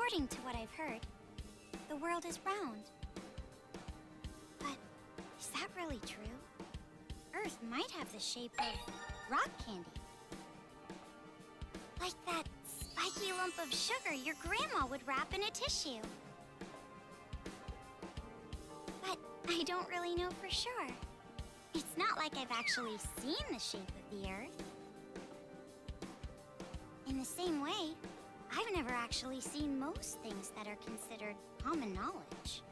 According to what I've heard, the world is round. But is that really true? Earth might have the shape of rock candy. Like that spiky lump of sugar your grandma would wrap in a tissue. But I don't really know for sure. It's not like I've actually seen the shape of the Earth. In the same way, I've never actually seen most things that are considered common knowledge.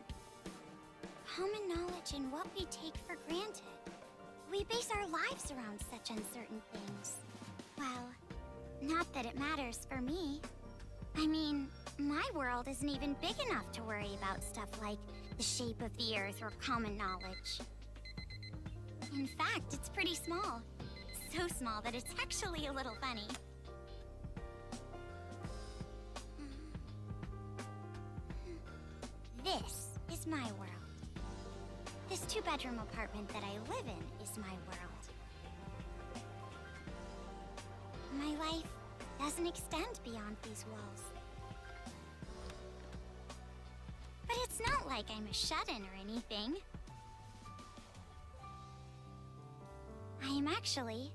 Common knowledge in what we take for granted. We base our lives around such uncertain things. Well, not that it matters for me. I mean, my world isn't even big enough to worry about stuff like the shape of the Earth or common knowledge. In fact, it's pretty small. So small that it's actually a little funny. This is my world. This two-bedroom apartment that I live in is my world. My life doesn't extend beyond these walls. But it's not like I'm a shut-in or anything. I am actually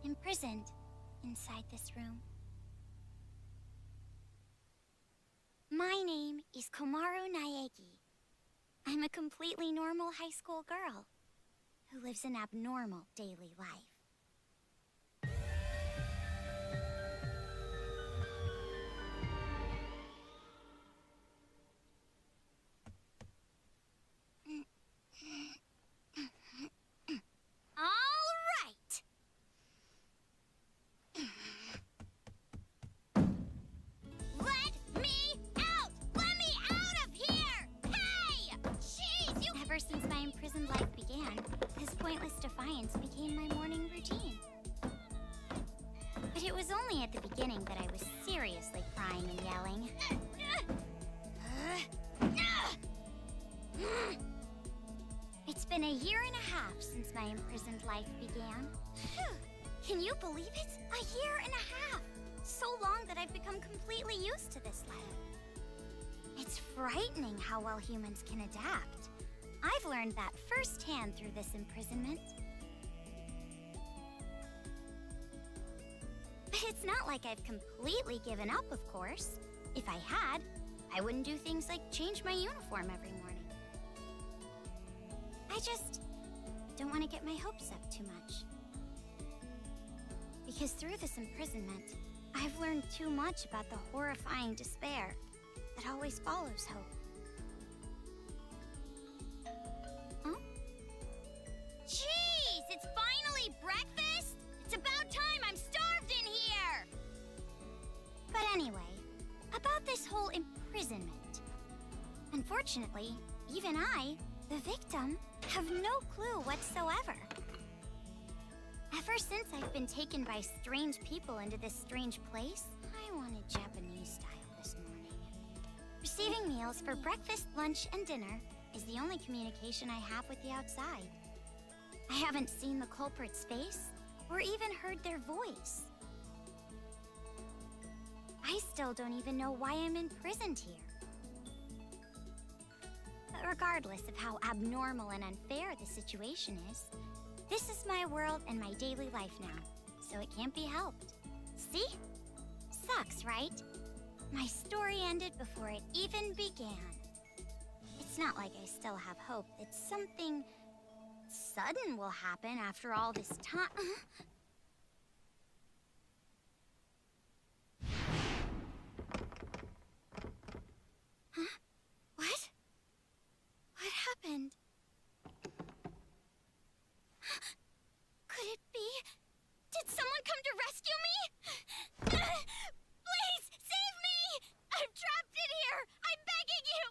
imprisoned inside this room. My name is Komaru Naegi. I'm a completely normal high school girl who lives an abnormal daily life. Since my imprisoned life began, this pointless defiance became my morning routine. But it was only at the beginning that I was seriously crying and yelling. It's been a year and a half since my imprisoned life began. Can you believe it? A year and a half! So long that I've become completely used to this life. It's frightening how well humans can adapt. I've learned that firsthand through this imprisonment. But it's not like I've completely given up, of course. If I had, I wouldn't do things like change my uniform every morning. I just don't want to get my hopes up too much. Because through this imprisonment, I've learned too much about the horrifying despair that always follows hope. Jeez, it's finally breakfast? It's about time, I'm starved in here! But anyway, about this whole imprisonment. Unfortunately, even I, the victim, have no clue whatsoever. Ever since I've been taken by strange people into this strange place, I wanted Japanese style this morning. Receiving meals for breakfast, lunch, and dinner is the only communication I have with the outside. I haven't seen the culprit's face, or even heard their voice. I still don't even know why I'm imprisoned here. But regardless of how abnormal and unfair the situation is, this is my world and my daily life now, so it can't be helped. See? Sucks, right? My story ended before it even began. It's not like I still have hope that something sudden will happen after all this time. Huh? What? What happened? Could it be? Did someone come to rescue me? Please, save me! I'm trapped in here! I'm begging you!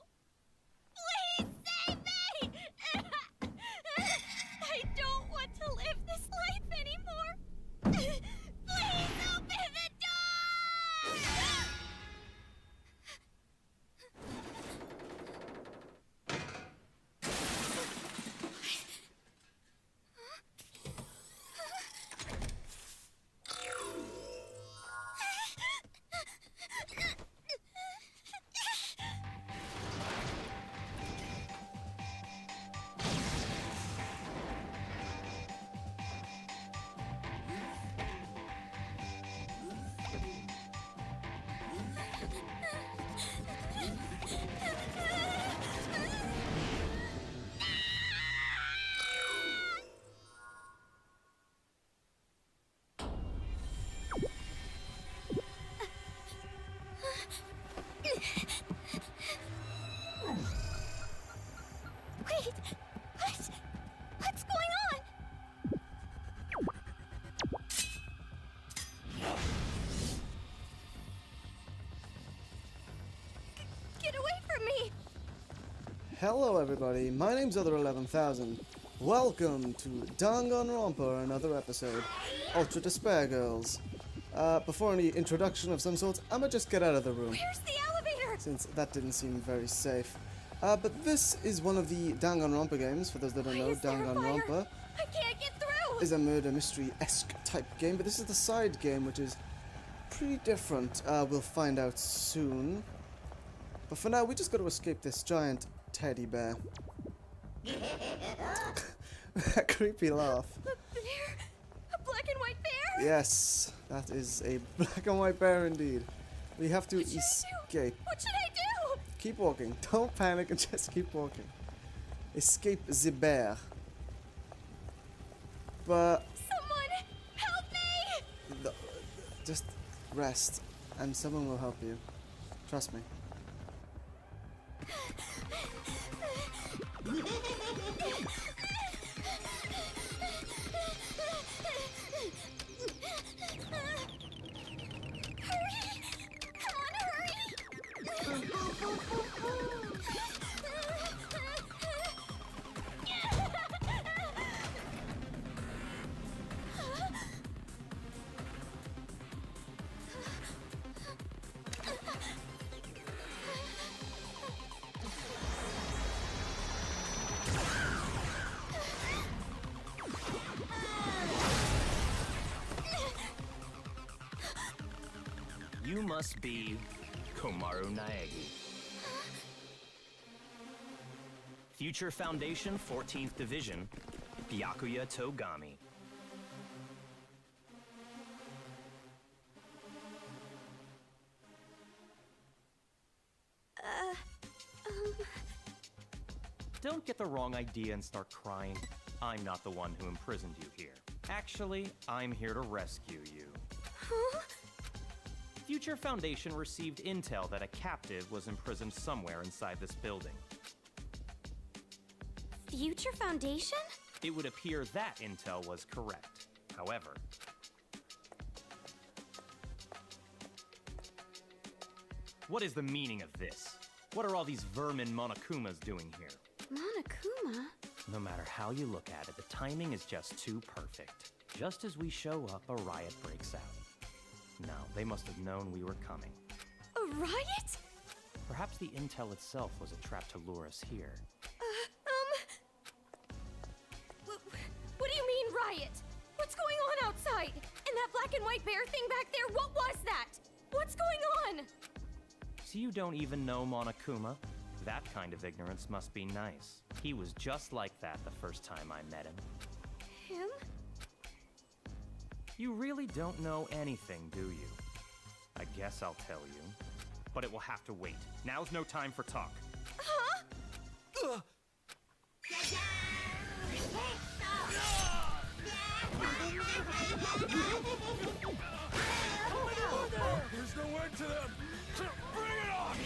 Please, save me! I don't want to live this life anymore. Hello everybody, my name's Other11000. Welcome to Danganronpa Another episode. Ultra Despair Girls. Before any introduction of some sort, I'ma just get out of the room. Where's the elevator? Since that didn't seem very safe. But this is one of the Danganronpa games, for those that don't know. Danganronpa I can't get through! is a murder mystery-esque type game, but this is the side game, which is pretty different. We'll find out soon. But for now, we just gotta escape this giant teddy bear. That creepy laugh. A bear? A black and white bear? Yes, that is a black and white bear indeed. We have to escape. What should I do? Keep walking. Don't panic and just keep walking. Escape the bear. But Someone help me! just rest, and someone will help you. Trust me. You must be Komaru Naegi. Future Foundation 14th Division, Byakuya Togami. Don't get the wrong idea and start crying. I'm not the one who imprisoned you here. Actually, I'm here to rescue you. Huh? Future Foundation received intel that a captive was imprisoned somewhere inside this building. Future Foundation? It would appear that intel was correct. However, what is the meaning of this? What are all these vermin Monokumas doing here? Monokuma? No matter how you look at it, the timing is just too perfect. Just as we show up, a riot breaks out. No, they must have known we were coming. A riot? Perhaps the intel itself was a trap to lure us here. What do you mean, riot? What's going on outside? And that black and white bear thing back there, what was that? What's going on? So you don't even know Monokuma? That kind of ignorance must be nice. He was just like that the first time I met him. Him? You really don't know anything, do you? I guess I'll tell you. But it will have to wait. Now's no time for talk. Huh? Ugh. There's no end to them! Bring it on!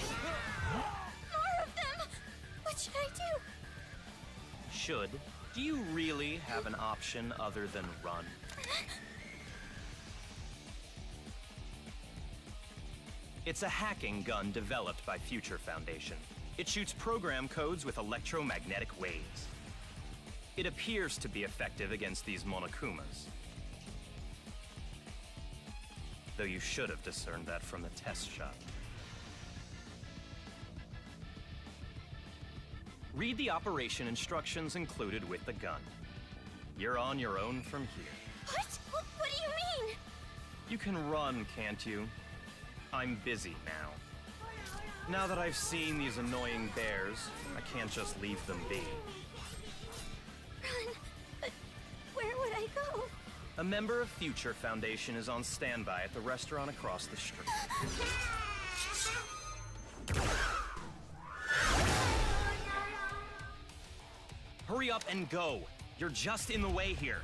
More of them! What should I do? Should? Do you really have an option other than run? It's a hacking gun developed by Future Foundation. It shoots program codes with electromagnetic waves. It appears to be effective against these Monokumas. Though you should have discerned that from the test shot. Read the operation instructions included with the gun. You're on your own from here. What do you mean? You can run, can't you? I'm busy now. Now that I've seen these annoying bears, I can't just leave them be. Run? But where would I go? A member of Future Foundation is on standby at the restaurant across the street. Hurry up and go! You're just in the way here.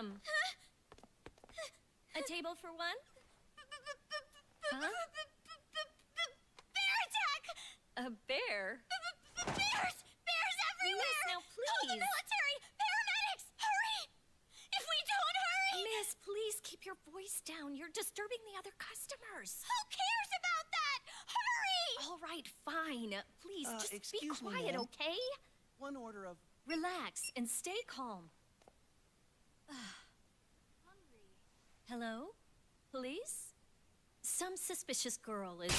come. A table for one? Huh? Bear attack! A bear? Bears! Bears everywhere! Miss, now Call the please. military! Paramedics! Hurry! If we don't hurry! Miss, please keep your voice down. You're disturbing the other customers. Who cares about that? Hurry! All right, fine. Please, just be excuse me, quiet, ma'am. okay? One order of... Relax and stay calm. Hello? Police? Some suspicious girl is...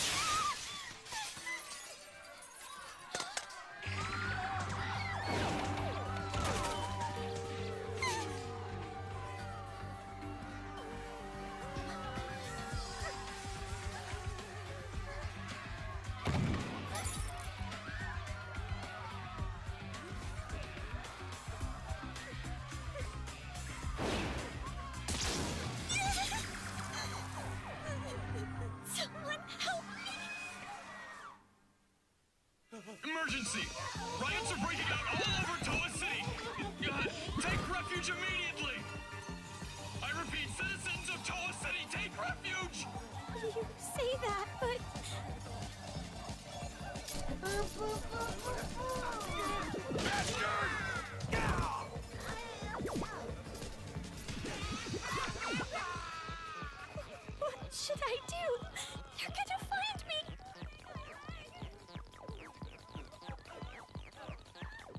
Someone help me! Emergency! Riots are breaking out all over Toa City! Take refuge immediately! I repeat, citizens of Toa City, take refuge! You say that, but... What should I do? They're gonna find me!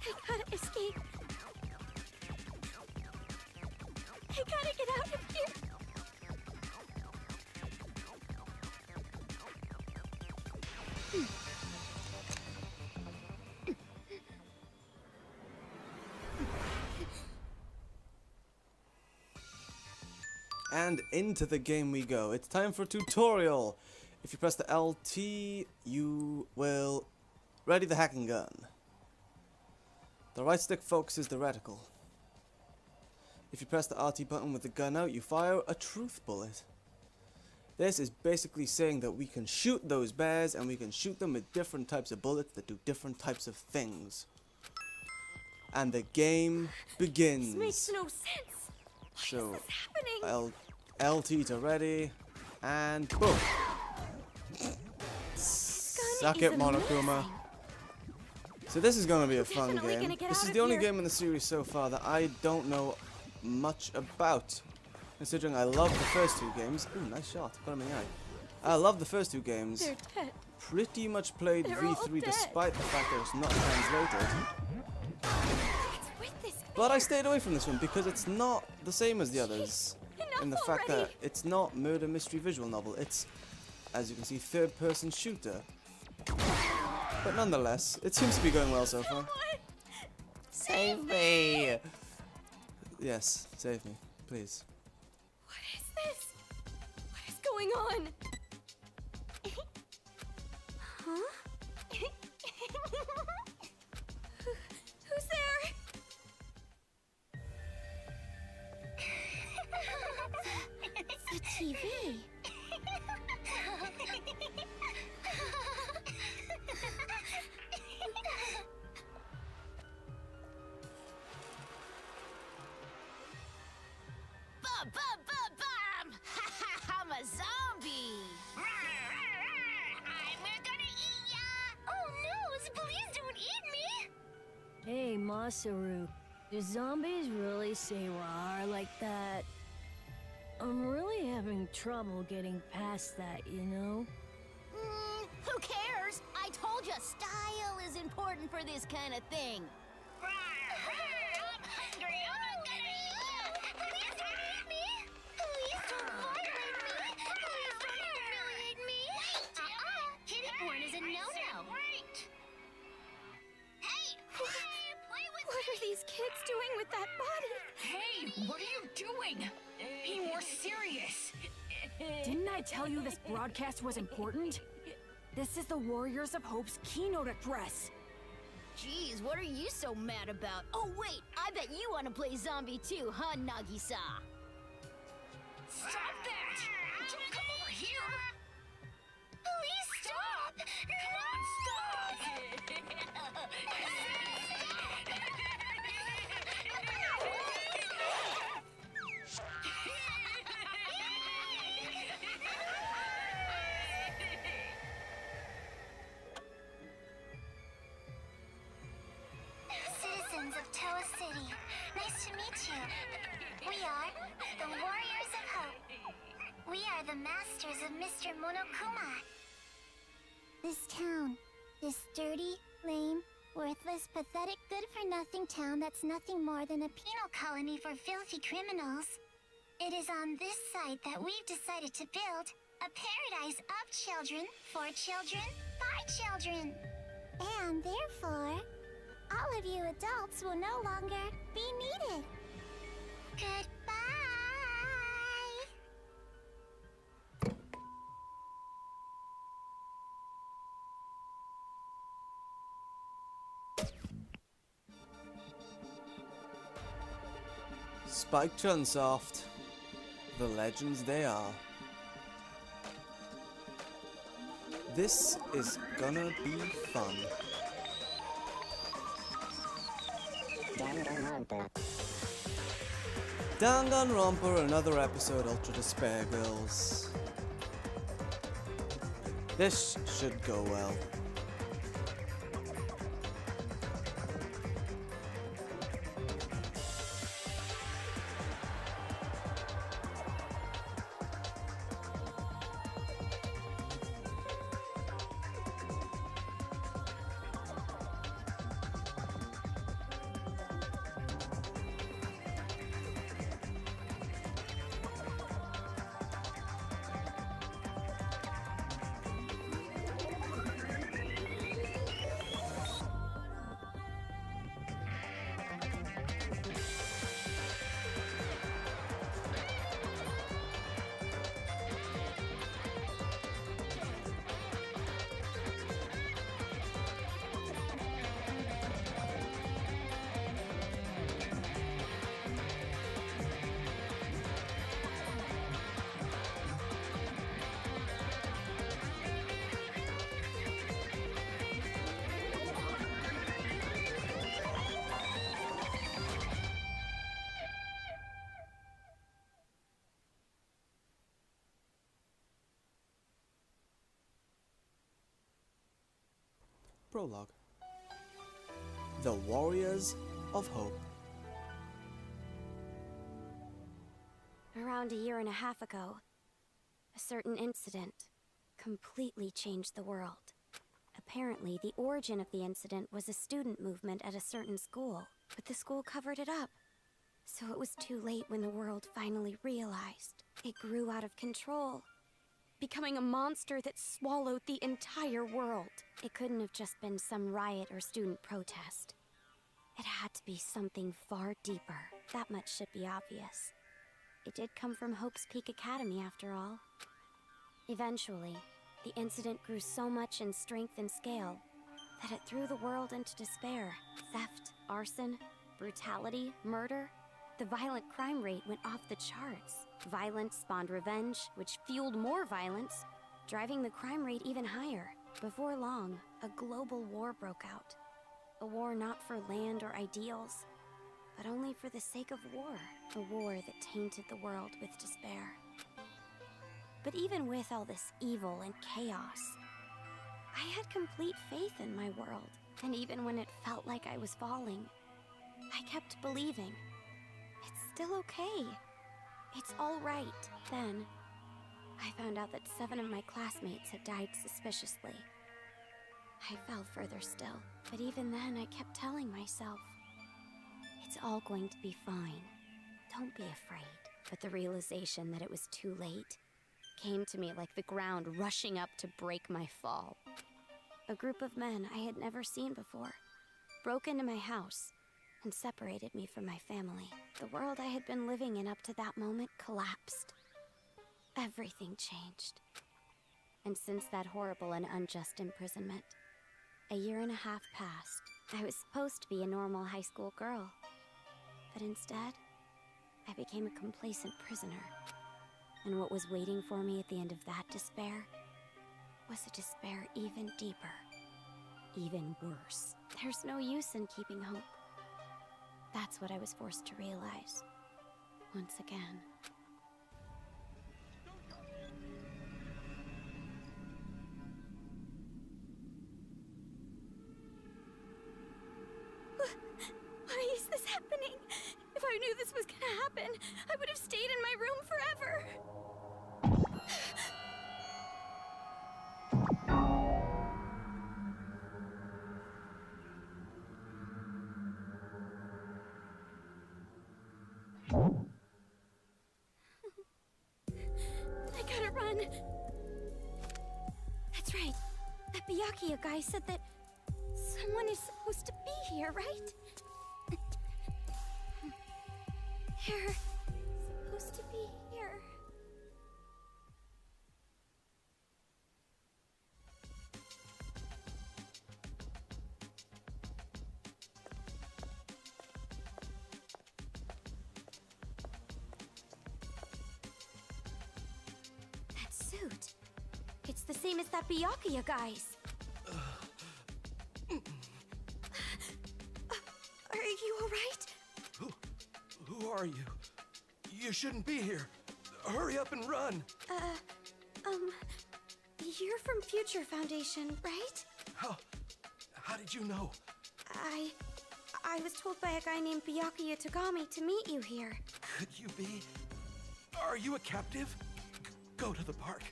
I gotta escape. I gotta get out of here. And into the game we go. It's time for tutorial. If you press the LT, you will ready the hacking gun. The right stick focuses the reticle. If you press the RT button with the gun out, you fire a truth bullet. This is basically saying that we can shoot those bears and we can shoot them with different types of bullets that do different types of things. And the game begins. This makes no sense. Why So, is this happening? LT to ready, and boom. Suck it, is Monokuma. amazing. So this is gonna be a fun Definitely game. gonna get This out is of the only here. game in the series so far that I don't know much about. Considering I love the first two games. Ooh, nice shot. Got him in the eye. I love the first two games. They're dead. Pretty much played They're all V3 dead. despite the fact that it's not translated. It's with this But I stayed away from this one because it's not the same as the others. enough In the fact that already. it's not murder mystery visual novel. It's, as you can see, third person shooter. But nonetheless, it seems to be going well so far. Someone Save me! Yes, save me, please. What is this? What is going on? Huh? Who's there? It's a TV. Bum! I'm a zombie! We're gonna eat ya! Oh no, please don't eat me! Hey, Masaru, do zombies really say rawr like that? I'm really having trouble getting past that, you know? Who cares? I told you, style is important for this kind of thing. I'm hungry. I'm gonna eat you. Please don't eat me. Please don't violate me. Please don't humiliate me. Kitty porn is a no-no. Wait. Hey, play with What are these kids doing with that body? Hey, what are you doing? Be more serious. Didn't I tell you this broadcast was important? This is the Warriors of Hope's keynote address. Jeez, what are you so mad about? Oh wait, I bet you want to play zombie too, huh, Nagisa? Stop that! Don't come over here! Please stop! Come on, stop! Toa City. Nice to meet you. We are the Warriors of Hope. We are the masters of Mr. Monokuma. This town, this dirty, lame, worthless, pathetic, good-for-nothing town that's nothing more than a penal colony for filthy criminals. It is on this site that we've decided to build a paradise of children, for children, by children. And therefore, all of you adults will no longer be needed. Goodbye! Spike Chunsoft. The legends they are. This is gonna be fun. Danganronpa Another episode, Ultra Despair Girls. This should go well. Prologue. The Warriors of Hope. Around a year and a half ago, a certain incident completely changed the world. Apparently, the origin of the incident was a student movement at a certain school, but the school covered it up. So it was too late when the world finally realized. It grew out of control, becoming a monster that swallowed the entire world. It couldn't have just been some riot or student protest. It had to be something far deeper. That much should be obvious. It did come from Hope's Peak Academy, after all. Eventually, the incident grew so much in strength and scale that it threw the world into despair. Theft, arson, brutality, murder. The violent crime rate went off the charts. Violence spawned revenge, which fueled more violence, driving the crime rate even higher. Before long, a global war broke out. A war not for land or ideals, but only for the sake of war. A war that tainted the world with despair. But even with all this evil and chaos, I had complete faith in my world. And even when it felt like I was falling, I kept believing. It's still okay. It's all right. Then, I found out that 7 of my classmates had died suspiciously. I fell further still, but even then I kept telling myself, it's all going to be fine. Don't be afraid. But the realization that it was too late came to me like the ground rushing up to break my fall. A group of men I had never seen before broke into my house and separated me from my family. The world I had been living in up to that moment collapsed. Everything changed. And since that horrible and unjust imprisonment, a year and a half passed. I was supposed to be a normal high school girl, but instead, I became a complacent prisoner. And what was waiting for me at the end of that despair was a despair even deeper, even worse. There's no use in keeping hope. That's what I was forced to realize, once again. Why is this That Byakuya guy said that someone is supposed to be here, right? They're supposed to be here. That suit. It's the same as that Byakuya guy's. Are you alright? Who are you? You shouldn't be here. Hurry up and run. You're from Future Foundation, right? How did you know? I was told by a guy named Byakuya Togami to meet you here. Could you be? Are you a captive? Go to the park.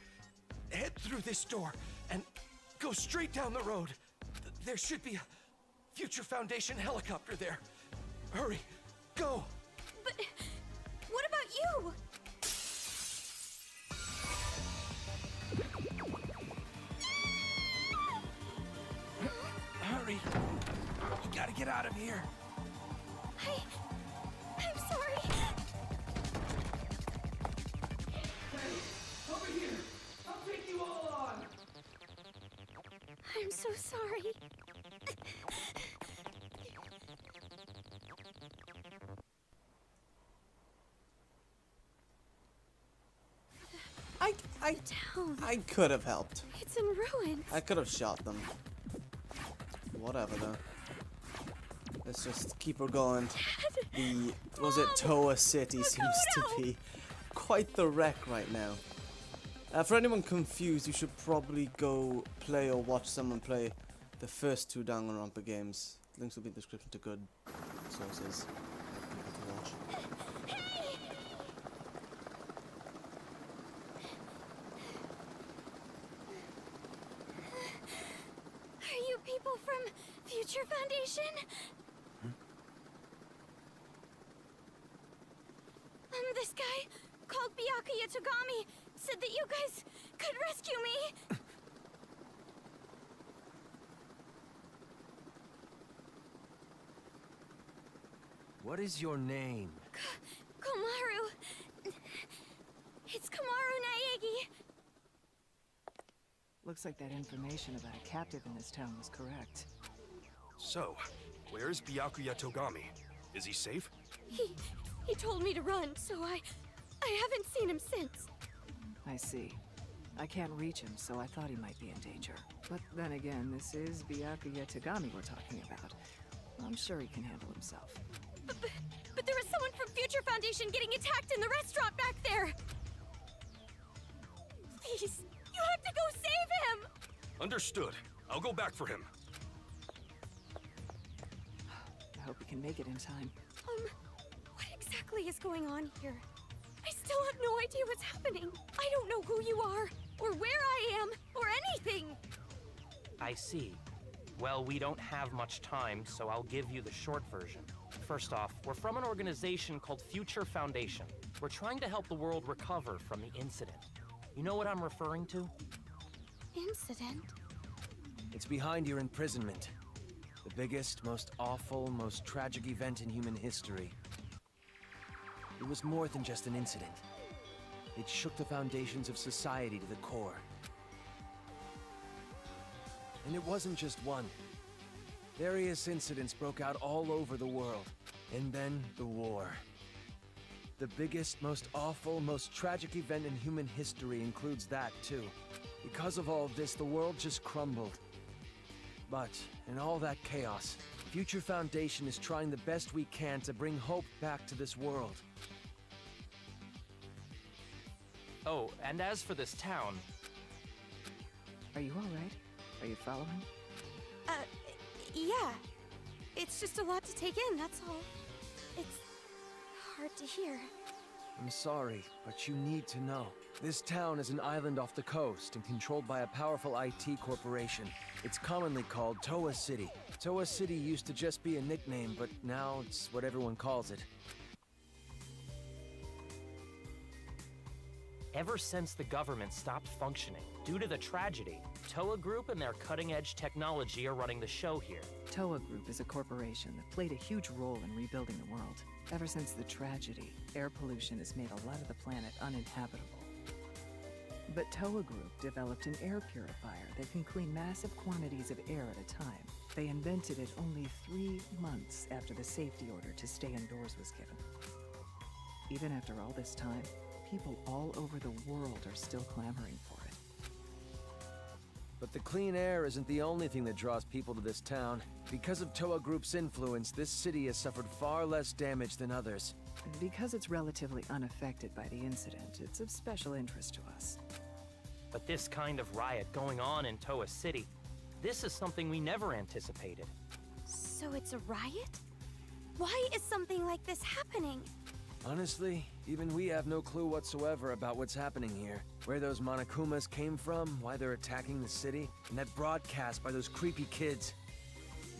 Head through this door and go straight down the road. There should be a Future Foundation helicopter there. Hurry, go. But what about you? Hurry. You gotta get out of here. I'm sorry. Over here. I'll take you all on. I'm so sorry. I could have helped. It's in ruins. I could have shot them. Whatever though. Let's just keep her going. Was it Toa City seems to be quite the wreck right now. For anyone confused, you should probably go play or watch someone play the first two Danganronpa games. Links will be in the description to good sources to watch. Are you people from Future Foundation? This guy called Byakuya Togami said that you guys could rescue me. What is your name? Komaru. It's Komaru Naegi. Looks like that information about a captive in this town was correct. So, where's Byakuya Togami? Is he safe? He told me to run, so I haven't seen him since. I see. I can't reach him, so I thought he might be in danger. But then again, this is Byakuya Togami we're talking about. I'm sure he can handle himself. But there was someone from Future Foundation getting attacked in the restaurant back there! Please, you have to go save him! Understood. I'll go back for him. I hope he can make it in time. What exactly is going on here? I still have no idea what's happening. I don't know who you are, or where I am, or anything. I see. Well, we don't have much time, so I'll give you the short version. First off, we're from an organization called Future Foundation. We're trying to help the world recover from the incident. You know what I'm referring to? Incident? It's behind your imprisonment. The biggest, most awful, most tragic event in human history. It was more than just an incident. It shook the foundations of society to the core. And it wasn't just one. Various incidents broke out all over the world. And then the war. The biggest, most awful, most tragic event in human history includes that, too. Because of all this, the world just crumbled. But, in all that chaos, Future Foundation is trying the best we can to bring hope back to this world. Oh, and as for this town... Are you alright? Are you following? Yeah. It's just a lot to take in, that's all. It's hard to hear. I'm sorry, but you need to know. This town is an island off the coast and controlled by a powerful IT corporation. It's commonly called Toa City. Toa City used to just be a nickname, but now it's what everyone calls it. Ever since the government stopped functioning due to the tragedy, Toa Group and their cutting-edge technology are running the show here. Toa Group is a corporation that played a huge role in rebuilding the world. Ever since the tragedy, air pollution has made a lot of the planet uninhabitable. But Toa Group developed an air purifier that can clean massive quantities of air at a time. They invented it only 3 months after the safety order to stay indoors was given. Even after all this time, people all over the world are still clamoring for it. But the clean air isn't the only thing that draws people to this town. Because of Toa Group's influence, this city has suffered far less damage than others. Because it's relatively unaffected by the incident, it's of special interest to us. But this kind of riot going on in Toa City, this is something we never anticipated. So it's a riot? Why is something like this happening? Honestly, even we have no clue whatsoever about what's happening here. Where those Monokumas came from, why they're attacking the city, and that broadcast by those creepy kids.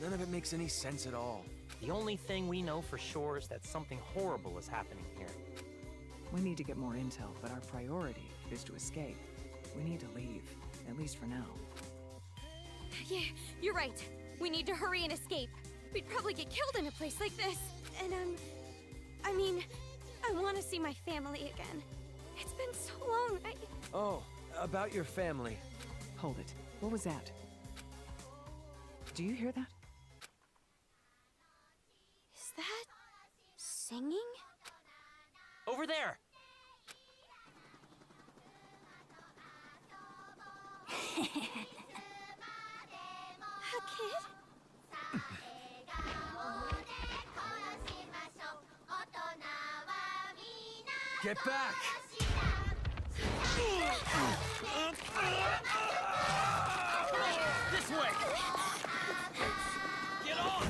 None of it makes any sense at all. The only thing we know for sure is that something horrible is happening here. We need to get more intel, but our priority is to escape. We need to leave, at least for now. Yeah, you're right. We need to hurry and escape. We'd probably get killed in a place like this. And I mean, I want to see my family again. It's been so long. Oh, about your family. Hold it. What was that? Do you hear that? Is that singing? Over there! A kid? Get back! This way! Get on!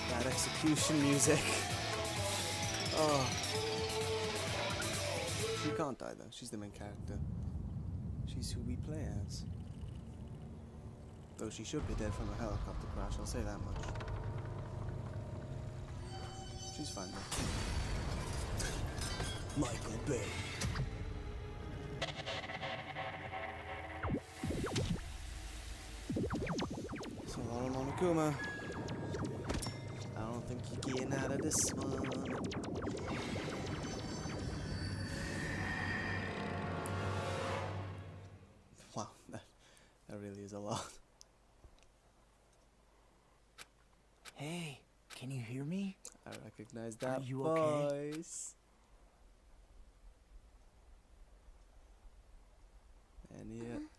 That execution music. Oh. She can't die though. She's the main character. She's who we play as. Though she should be dead from a helicopter crash, I'll say that much. She's fine though. NicoB. So a lot of Monokuma. I don't think you're getting out of this one. Wow, that really is a lot. Hey, can you hear me? I recognize that Are you okay? voice.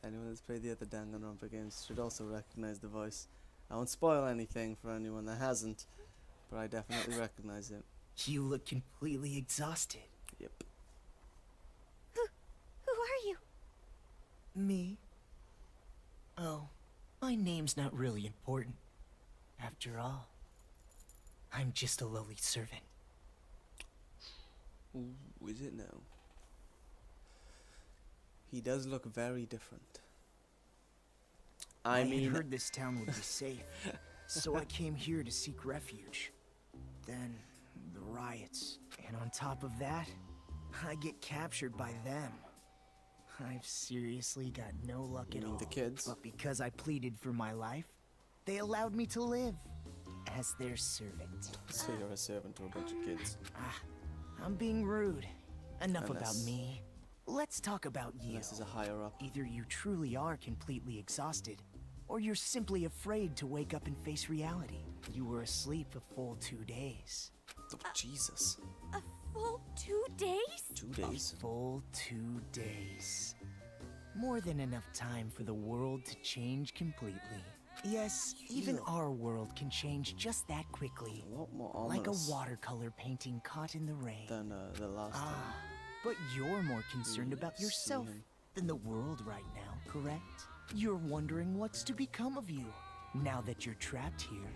Anyone that's played the other Danganronpa games should also recognize the voice. I won't spoil anything for anyone that hasn't, but I definitely recognize it. You look completely exhausted. Yep. Who are you? Me? Oh, my name's not really important. After all, I'm just a lowly servant. Ooh, is it now? He does look very different. I mean, had heard this town would be safe, so I came here to seek refuge. Then, the riots. And on top of that, I get captured by them. I've seriously got no luck at all. The kids? But because I pleaded for my life, they allowed me to live as their servant. So you're a servant to a bunch of kids. I'm being rude. Enough Unless about me. let's talk about you. This is a higher up. Either you truly are completely exhausted, or you're simply afraid to wake up and face reality. You were asleep a full 2 days. Oh, Jesus. A full 2 days? 2 days? A full 2 days. More than enough time for the world to change completely. Yes, even our world can change just that quickly. A lot more Like a ominous watercolor painting caught in the rain. than the last time. But you're more concerned about see yourself him. than the world right now, correct? You're wondering what's to become of you now that you're trapped here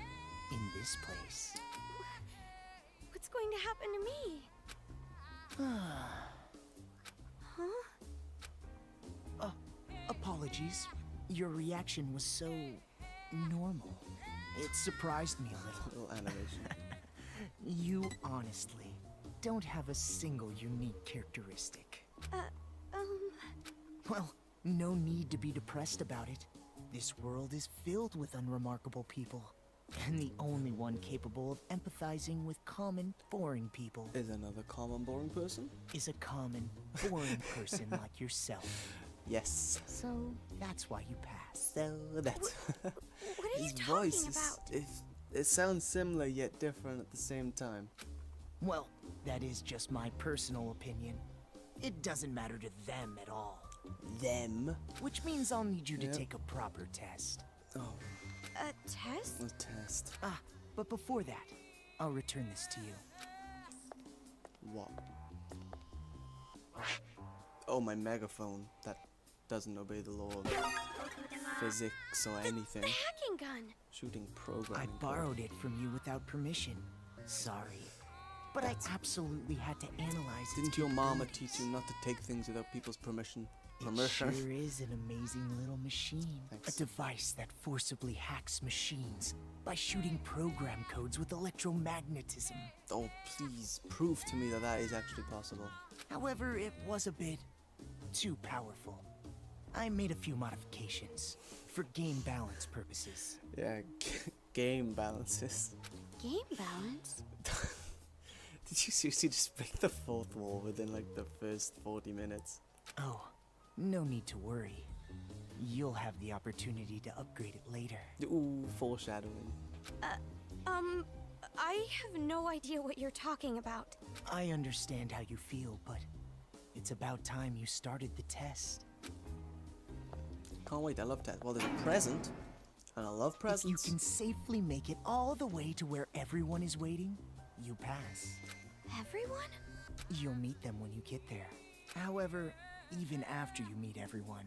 in this place. What's going to happen to me? Huh? Apologies. Your reaction was so normal. It surprised me a little. Little animation. You honestly don't have a single unique characteristic. Well, no need to be depressed about it. This world is filled with unremarkable people. And the only one capable of empathizing with common, boring people Is another common boring person? is a common, boring person like yourself. Yes. So that's why you pass. So that's What are you his talking voice about? it sounds similar yet different at the same time. Well, that is just my personal opinion. It doesn't matter to them at all. Them? Which means I'll need you to Yep. take a proper test. Oh, A test? a test. But before that, I'll return this to you. What? Oh, my megaphone. That doesn't obey the law of physics or anything. The hacking gun! Shooting I programming. borrowed it from you without permission. Sorry. But I absolutely had to analyze its Didn't your mama capabilities. teach you not to take things without people's permission? It sure is an amazing little machine. Thanks. A device that forcibly hacks machines by shooting program codes with electromagnetism. Oh, please, prove to me that that is actually possible. However, it was a bit too powerful. I made a few modifications for game balance purposes. Yeah, game balances. Game balance? Did you seriously just break the fourth wall within like the first 40 minutes? Oh, no need to worry. You'll have the opportunity to upgrade it later. Ooh, foreshadowing. I have no idea what you're talking about. I understand how you feel, but it's about time you started the test. Can't wait, I love that. Well, there's a present, and I love presents. If you can safely make it all the way to where everyone is waiting, you pass. Everyone? You'll meet them when you get there. However, even after you meet everyone,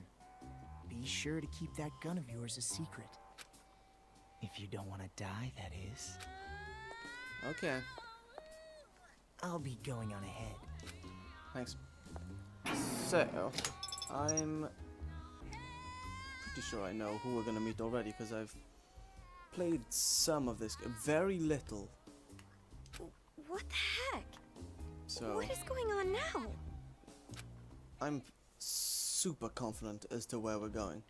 be sure to keep that gun of yours a secret. If you don't want to die, that is. Okay, I'll be going on ahead. thanks. So, I'm pretty sure I know who we're gonna meet already, because I've played some of this, very little. What the heck? So, What is going on now? I'm super confident as to where we're going.